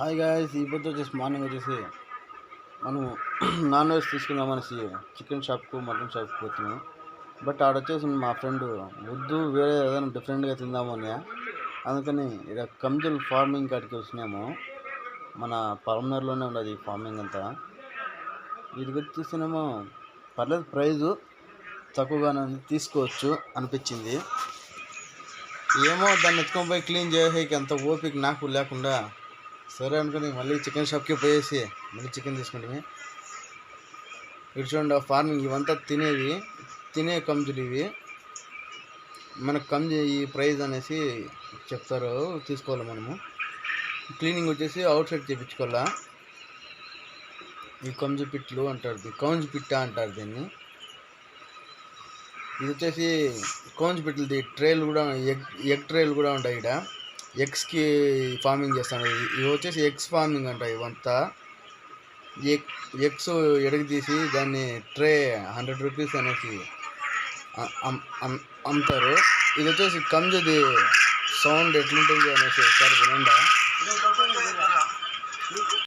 Hi guys, ఈ పొద్దు వచ్చేసి మార్నింగ్ వచ్చేసి మనం నాన్ వెజ్ తీసుకుందామనేసి చికెన్ షాప్కు మటన్ షాప్కి పోతున్నాం. బట్ ఆడ వచ్చేసి మా ఫ్రెండ్ వద్దు, వేరే ఏదైనా డిఫరెంట్గా తిందాము అని, అందుకని ఇక్కడ కంజుల్ ఫార్మింగ్ కాడికి వచ్చినాము. మన పల్మనర్లోనే ఉండదు ఈ ఫార్మింగ్ అంతా. వీటికి వచ్చి చూస్తేనేమో పర్లేదు, ప్రైజు తక్కువగానే తీసుకోవచ్చు అనిపించింది. ఏమో దాన్ని ఎత్తుకొని పోయి క్లీన్ చేసేకి అంత ఓపిక నాకు లేకుండా, సరే అనుకుని మళ్ళీ చికెన్ షాప్కి పోయేసి మళ్ళీ చికెన్ తీసుకుంటామే. ఇటు చూడండి, ఆ ఫార్మింగ్ ఇవంతా తినే కంజులు ఇవి. మనకు కంజు ఈ ప్రైజ్ అనేసి చెప్తారు, తీసుకోవాలి మనము. క్లీనింగ్ వచ్చేసి అవుట్ సైడ్ చేయించుకోవాలా. ఈ కంజు పిట్లు అంటారు, కౌంజు పిట్ట అంటారు దీన్ని. ఇది వచ్చేసి కౌంజు పిట్లది ట్రేలు కూడా, ఎగ్ ట్రేలు కూడా ఉంటాయి. ఇక్కడ ఎగ్స్కి ఫార్మింగ్ చేస్తాను. ఇవి వచ్చేసి ఎగ్స్ ఫార్మింగ్ అంట. ఇవంతా ఎగ్స్ ఎడగదీసి దాన్ని ట్రే 100 రూపీస్ అనేసి అమ్ముతారు. ఇది వచ్చేసి కంజుది సౌండ్ ఎట్లుంటుంది అనేసి ఒకసారి వినండి.